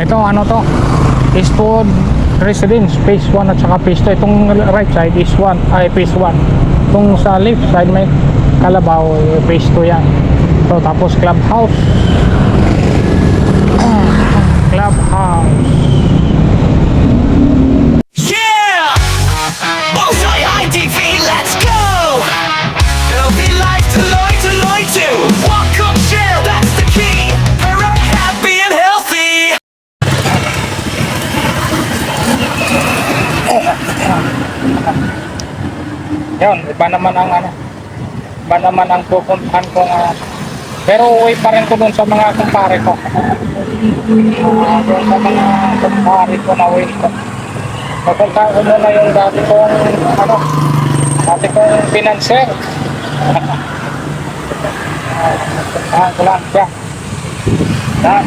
Ito ano to, Eastwood Residence Phase 1 at saka Phase 2. Itong right side is 1 ay Phase 1. Itong sa left side may Kalabaw, Phase 2 yan. So tapos clubhouse. Clubhouse. Yeah! Bullseye High TV, let's go! It'll be like Deloitte, Deloitte too. Walk up, share, that's the key. We're up, happy and healthy. Yun, iba naman ang ano, iba naman ang pupuntahan ko pero uwi pa rin ko dun sa mga kumpare ko. Doon sa mga kumpare ko na uwi ko. Pupunta ko muna yung dati kong financer. Ko lang siya. Yan.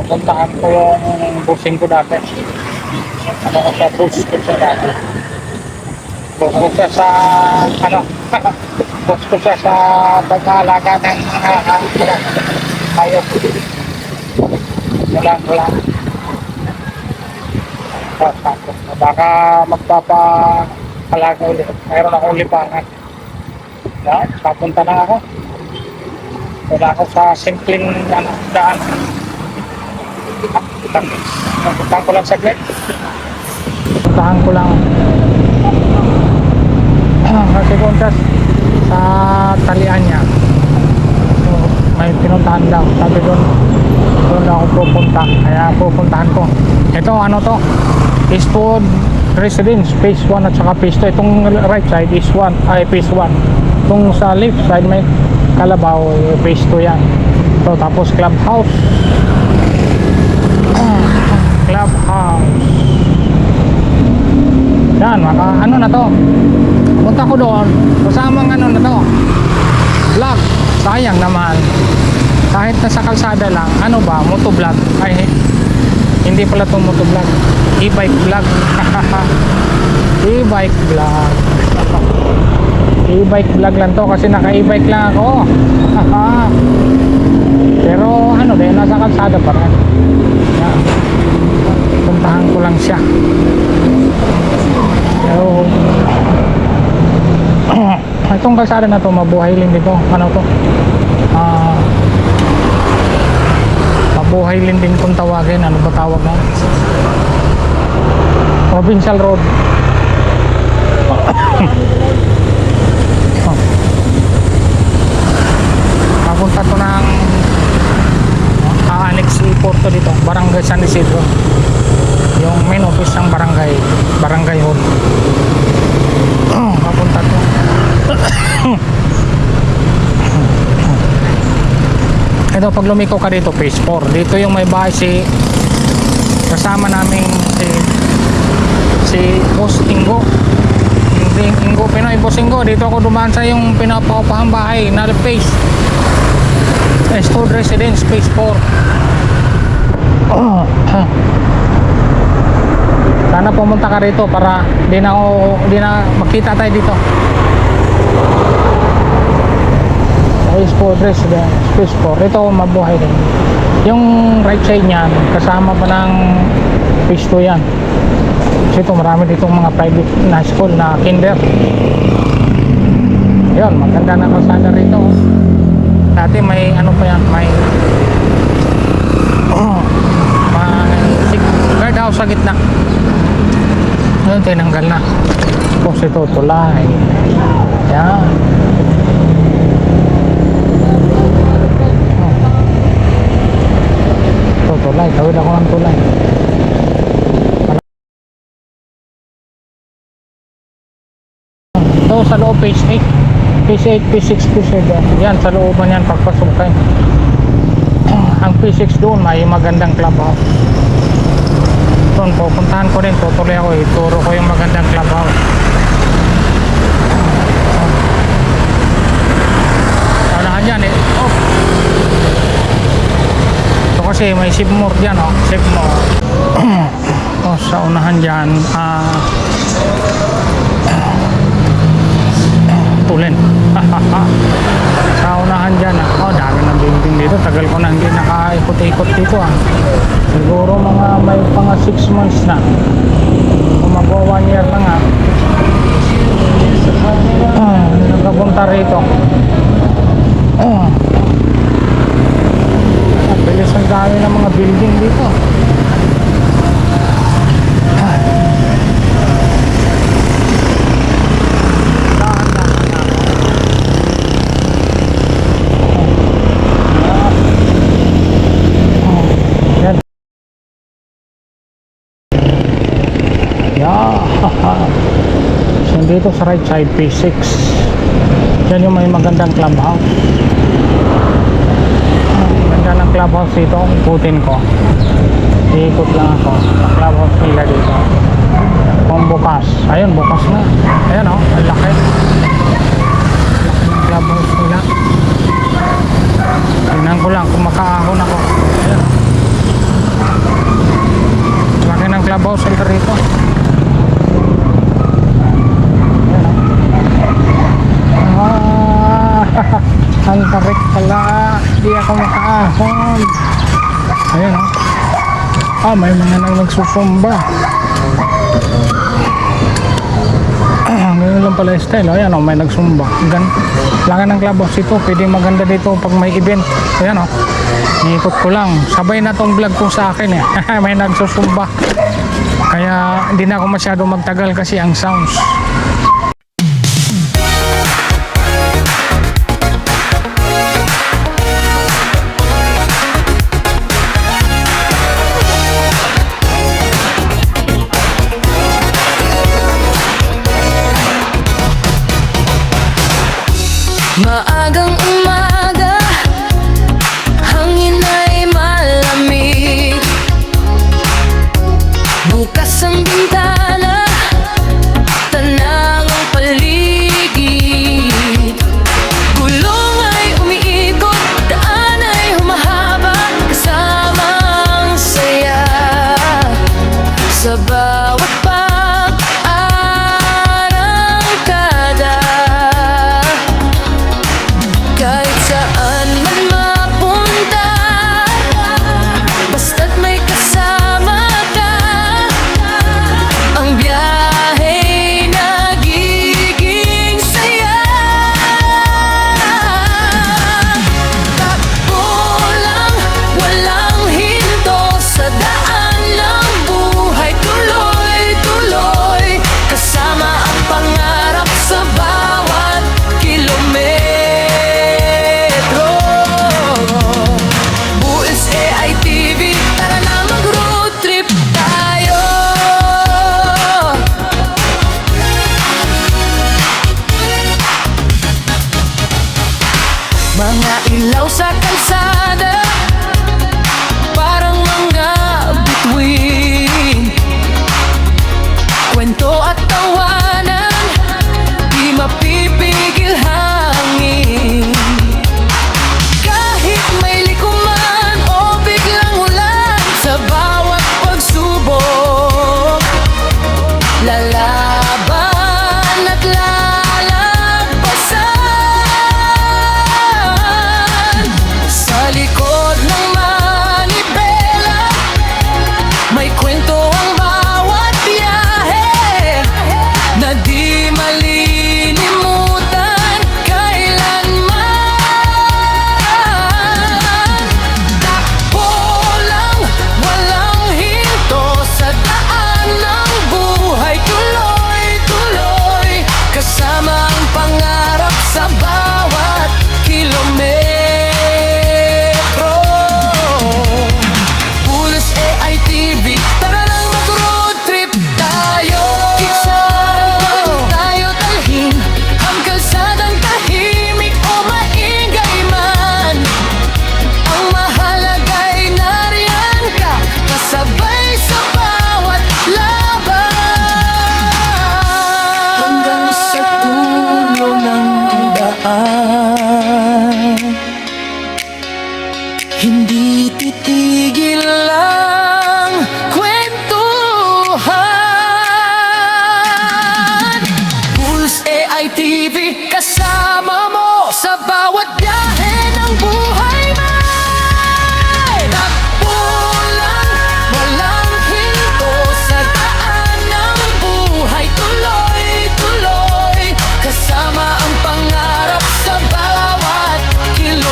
Puntahan ko yung busing ko dati. Ano ko sa bus ko siya dati. Bus ko siya sa bus ko siya sa pag-aalaga ng mga hayop. Wala. Baka magpapalaga ulit. Mayroon akong lipangan. Yan, papunta na ako. Wala ako sa simpleng daan. Puntahan ko lang saglit. Puntahan ko lang. Kasi kontas sa talian niya. So, may pinuntahan daw. Sabi doon ako pupunta. Kaya pupuntahan ko. Ito ano to? Eastwood Residence Phase 1 at saka Phase 2. Itong right side is 1 ay Phase 1. Itong sa left side may Kalabaw, Phase 2 yan. So tapos clubhouse. Clubhouse. Yan, ano na to. Punta ko doon. Kasamang ano na to. Vlog. Sayang naman. Kahit nasa kalsada lang. Ano ba? Motovlog. Ay, hindi pala itong motovlog. E-bike vlog. E-bike vlog. E-bike vlog lang to kasi naka e-bike lang ako. Pero ano din, nasa kalsada pa rin. Yan. Puntahan ko lang siya. Pero itong kalsada na to mabuhay din dito. Ano to? Mabuhay din kung tawagin. Ano ba tawag na? Provincial Road. Papunta to ng Annex Porto dito, Barangay San Isidro. Yung main office ng Barangay Hall. Papunta to. Ito, pag lumiko ka dito, Phase 4. Dito yung may bahay kasama namin si Boss Ingo. Ingo Pinoy, Boss Ingo. Dito ako dumaan sa yung pinapaupahang bahay na Phase Eastwood Residence Phase 4. Sana pumunta ka rito para di na makita tayo dito. Eastwood Residence Phase 4. Ito mabuhay din. Yung right side niyan kasama pa ng Phase 2 yan. Kasi ito marami ditong mga private na school na kinder. Yun, maganda na kalsada rito. Dati may ano pa yan, may guard house sa gitna. Yun, tinanggal na. Tapos ito, tulay. Yan. Ito, tulay. Tawid ako ng tulay. Ito, sa loob, Phase 8. Phase 8, Phase 6, Phase 7. Yan, sa looban yan, pagpasok kayo. Ang Phase 6 doon, may magandang clubhouse. Doon, pupuntahan ko rin, tutuloy ako, ituro ko yung magandang clubhouse. kasi may Sipmore dyan, oh. Sipmore. O, sa unahan dyan, Tulen. Sa unahan dyan, oh, dami ng building dito. Tagal ko na hindi nakaikot-ikot dito, ah. Siguro may mga 6 months na. Kung magwa 1 year na nga. Nagkapunta rito. Bilis ang dami ng mga building dito. So, dito sa right side P6 yan yung may magandang clubhouse. Ganda ng clubhouse dito. Ikutin ko, iikot lang ako sa clubhouse nila dito. Kung bukas, ayun bukas na, ayan o, ang laki ng clubhouse nila. Tingnan ko lang kung makaahon ako. Ayan o, laki ng clubhouse nila rito. Ang tarik pala, hindi ako makaahon. Ayan o, may mga nang nagsusumba. Ganyan lang pala yung style. Ayan o, may nagsumba. Laki ng clubhouse ito, pwede maganda dito pag may event. Ayan o, iikot ko lang, sabay na tong vlog ko sa akin eh. May nagsusumba, kaya hindi na ako masyado magtagal kasi ang sounds. Maagang umaga, hangin ay malamig. Bukas ang bintana, tanang ang paligid. Gulong ay umiikot, daan ay humahaba, kasama ang saya sa bawat kahit saan man mapunta, basta't may kasama ka, ang biyahey nagiging saya. Takbo lang, walang hinto, sa daan ng buhay, tuloy-tuloy, kasama ang pangarap sa bawat kilometro. Mga ilaw sa kalsada, parang mga bituin. Kwento at tawanan, di mapipigil hangin. Kahit may likuman o biglang ulan, sa bawat pagsubok, lalaban at sa likod ng manibela, may kwento ang bawat biyahe na di malilimutan kailanman. Takbo lang, walang hinto, sa daan ng buhay, tuloy-tuloy, kasama ang pangarap sa bawat kilometro. Hindi titig kasama mo sa bawat biyahe ng buhay may takbo lang, walang hinto sa daan ng buhay. Tuloy-tuloy, kasama ang pangarap sa bawat kilometro.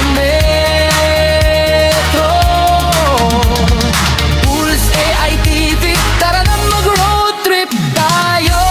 Pulse AITV, tara na mag-road trip tayo.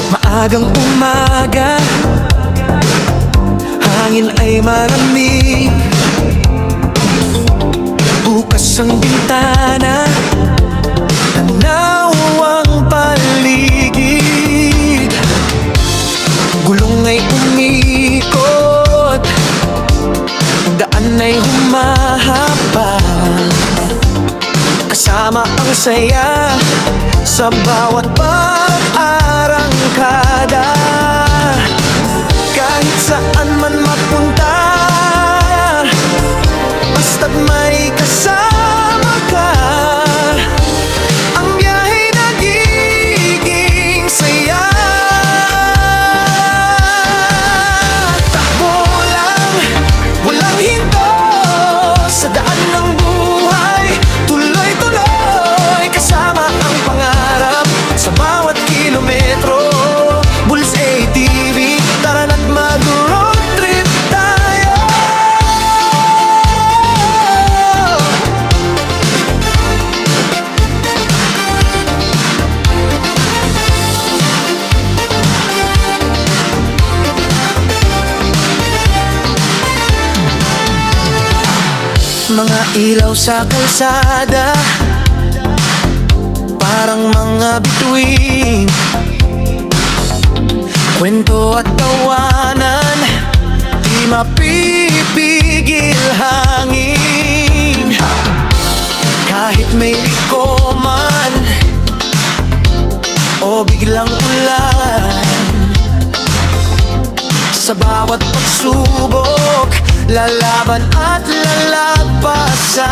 Maagang umaga, hangin ay malamig. Bukas ang bintana, tanaw ang paligid. Gulong ay umikot, daan ay humahaba. Kasama ang saya sa bawat pag-arangkada. Kahit saan man mapunta, basta't may kasama ka, ang biyahe nagiging saya. Takbo lang, walang hinto sa daan ng buhay. Tuloy-tuloy, kasama ang pangarap sa bawat kilometro. Bulls ATV, tara na't mag-road trip tayo. Mga ilaw sa kalsada, parang mga bituin. Kwento at tawanan, di mapipigil hangin. Kahit may liko man o biglang ulan, sa bawat pagsubok, lalaban at lalagpasan.